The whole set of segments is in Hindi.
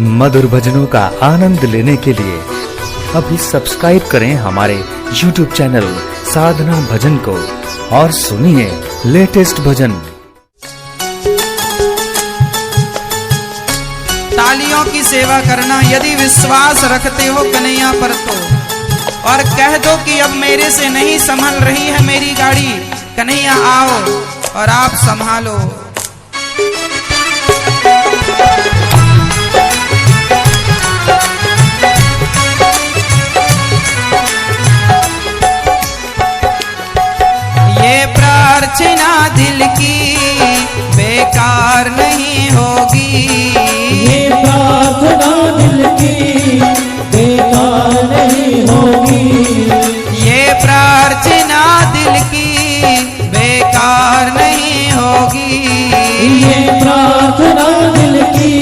मधुर भजनों का आनंद लेने के लिए अभी सब्सक्राइब करें हमारे YouTube चैनल साधना भजन को और सुनिए लेटेस्ट भजन। तालियों की सेवा करना यदि विश्वास रखते हो कन्हैया पर तो, और कह दो कि अब मेरे से नहीं संभल रही है मेरी गाड़ी, कन्हैया आओ और आप संभालो। ये प्रार्थना दिल की बेकार नहीं होगी, ये प्रार्थना दिल की बेकार नहीं होगी, ये प्रार्थना दिल की बेकार नहीं होगी, ये प्रार्थना दिल की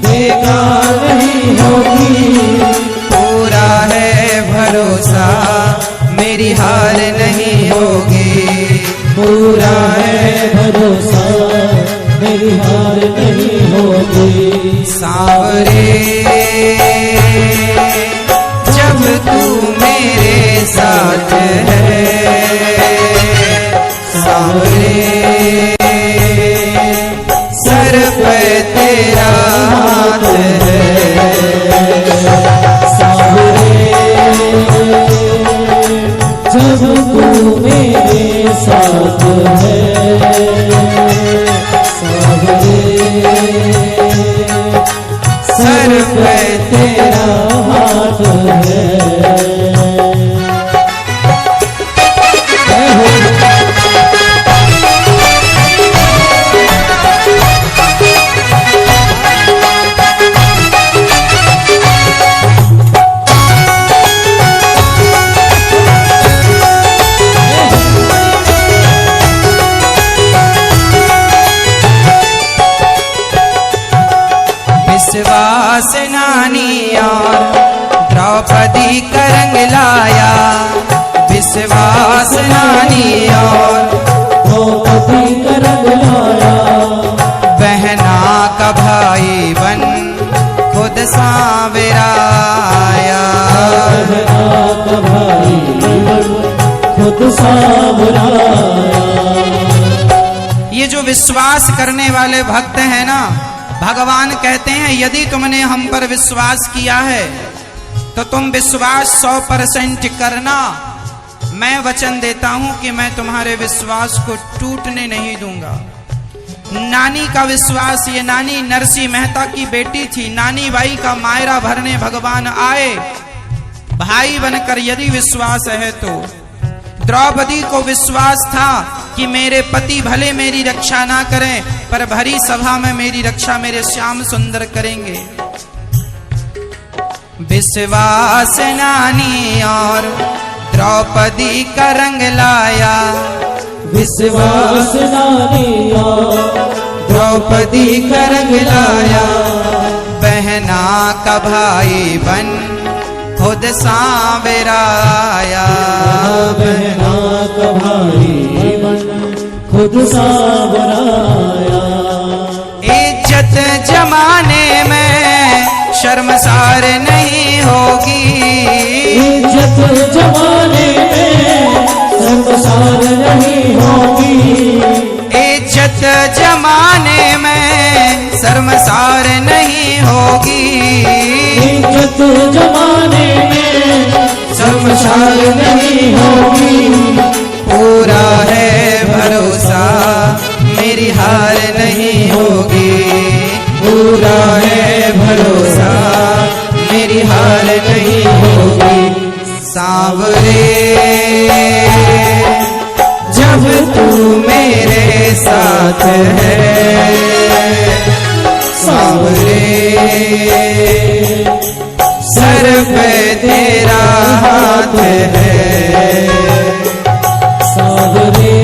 बेकार नहीं होगी। पूरा है भरोसा मेरी हार नहीं होगी, पूरा है भरोसा मेरी हार नहीं होगी। सांवरे जब तू मेरे साथ है, सांवरे सर पे तेरा हाथ है, सांवरे जब तू मेरे साथ है, सांवरे सर पे तेरा हाथ है। विश्वास नानी और द्रौपदी का रंग लाया, विश्वास नानी और द्रौपदी का रंग लाया, बहना का भाई बन खुद सांवरा आया, बहना का भाई बन खुद सांवरा आया। ये जो विश्वास करने वाले भक्त हैं ना, भगवान कहते हैं यदि तुमने हम पर विश्वास किया है तो तुम विश्वास 100% करना। मैं वचन देता हूं कि मैं तुम्हारे विश्वास को टूटने नहीं दूंगा। नानी का विश्वास, ये नानी नरसिंह मेहता की बेटी थी, नानी बाई का मायरा भरने भगवान आए भाई बनकर। यदि विश्वास है तो द्रौपदी को विश्वास था कि मेरे पति भले मेरी रक्षा ना करें पर भरी सभा में मेरी रक्षा मेरे श्याम सुंदर करेंगे। विश्वास नानी और द्रौपदी का रंग लाया, विश्वास नानी और द्रौपदी का रंग लाया, बहना का भाई बन खुद सांवरा आया, बहना का भाई बन खुद सांवरा आया। इज्जत जमाने में शर्मसार नहीं होगी, इज्जत जमाने में शर्मसार नहीं होगी, इज्जत जमाने में शर्मसार नहीं होगी, इज्जत जमाने में शर्मसार नहीं होगी। पूरा है भरोसा मेरी हार नहीं होगी, पूरा है भरोसा मेरी हार नहीं होगी। सांवरे जब तू मेरे साथ है, सांवरे सर पे तेरा हाथ है, सांवरे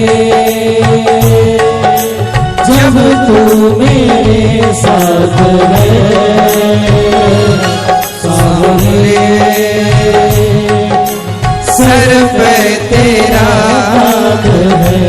जब तू मेरे साथ है, सांवरे सर पे तेरा हाथ है।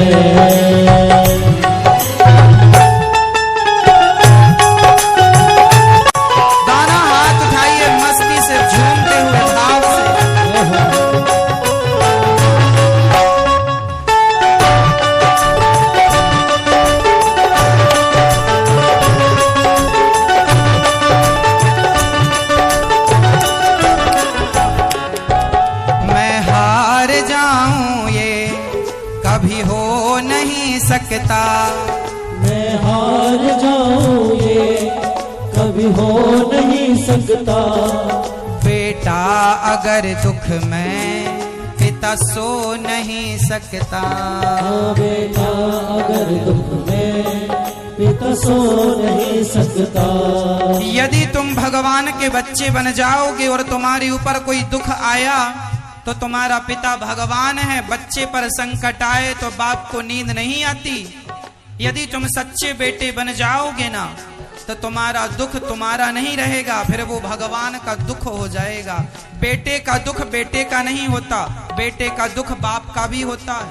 कभी हो नहीं सकता। बेटा अगर दुख में पिता सो नहीं सकता। बेटा अगर दुख में पिता सो नहीं सकता। यदि तुम भगवान के बच्चे बन जाओगे और तुम्हारे ऊपर कोई दुख आया तो तुम्हारा पिता भगवान है। बच्चे पर संकट आए तो बाप को नींद नहीं आती। यदि तुम सच्चे बेटे बन जाओगे ना तो तुम्हारा दुख तुम्हारा नहीं रहेगा, फिर वो भगवान का दुख हो जाएगा। बेटे का दुख बेटे का नहीं होता, बेटे का दुख बाप का भी होता है।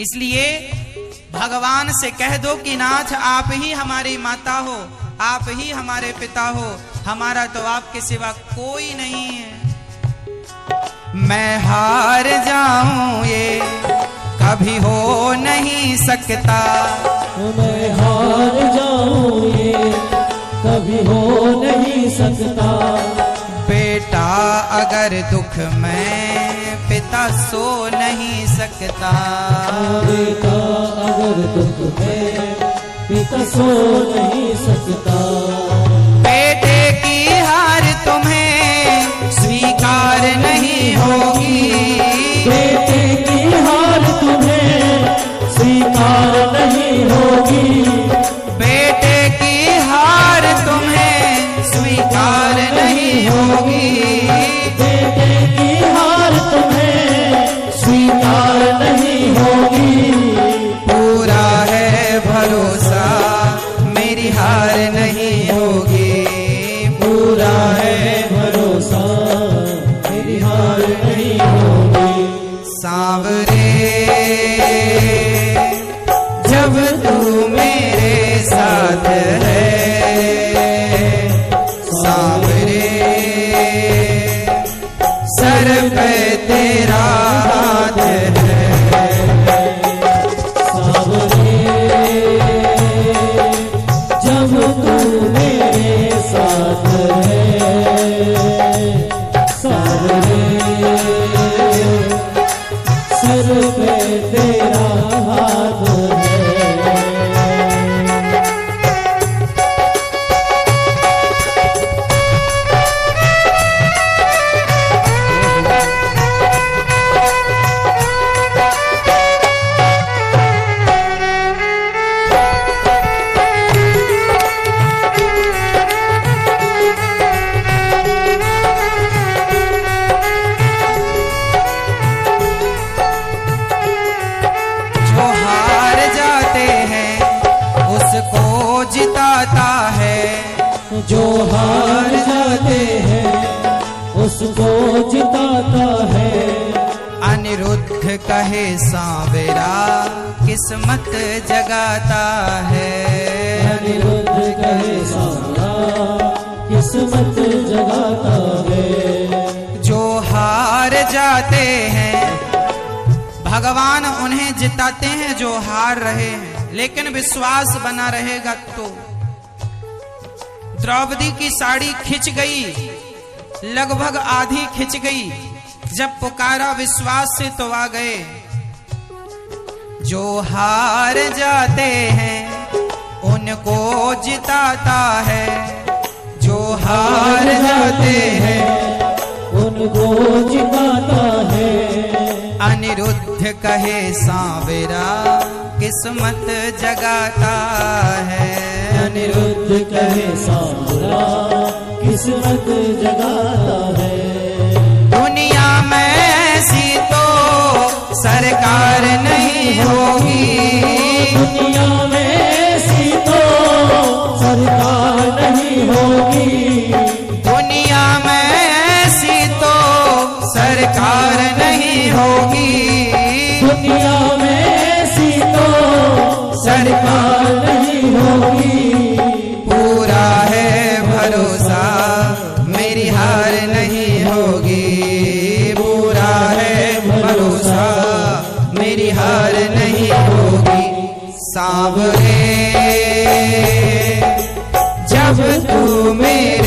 इसलिए भगवान से कह दो कि नाथ आप ही हमारी माता हो, आप ही हमारे पिता हो, हमारा तो आपके सिवा कोई नहीं है। मैं हार जाऊं ये कभी हो नहीं सकता। मैं हार जाऊं ये कभी हो नहीं सकता। बेटा अगर दुख में पिता सो नहीं सकता। बेटा अगर दुख में पिता सो नहीं सकता। बेटे की हार तुम्हें स्वीकार नहीं होगी। बेटे की हार तुम्हें स्वीकार नहीं होगी। बेटे की हार तुम्हें स्वीकार नहीं होगी। बेटे की हार तुम्हें स्वीकार नहीं होगी। पूरा है भरोसा मेरी हार नहीं होगी। पूरा है भरोसा मेरी हार नहीं होगी। सांवरे जब तू मेरे साथ है। सांवरे सर पे तेरा हाथ है। सांवरे जब तू मेरे साथ है। सांवरे सर पे तेरा हाथ है। जिताता है। जो हार जाते हैं उसको जिताता है। अनिरुद्ध कहे सांवरा किस्मत जगाता है। अनिरुद्ध कहे सांवरा किस्मत जगाता है। जो हार जाते हैं भगवान उन्हें जिताते हैं जो हार रहे हैं, लेकिन विश्वास बना रहेगा तो। द्रौपदी की साड़ी खिंच गई, लगभग आधी खिंच गई। जब पुकारा विश्वास से तो आ गए। जो हार जाते हैं उनको जिताता है। जो हार जाते हैं उनको जिताता है। अनिरुद्ध कहे सांवरा किस्मत जगाता है। अनिरुद्ध कहे सांवरा किस्मत जगाता है। दुनिया में ऐसी तो सरकार नहीं होगी। दुनिया में ऐसी तो सरकार नहीं होगी। दुनिया में ऐसी तो सरकार नहीं होगी। दुनिया में ऐसी तो सरकार नहीं होगी। पूरा है भरोसा मेरी हार नहीं होगी। पूरा है भरोसा मेरी हार नहीं होगी। सांवरे जब तू मेरे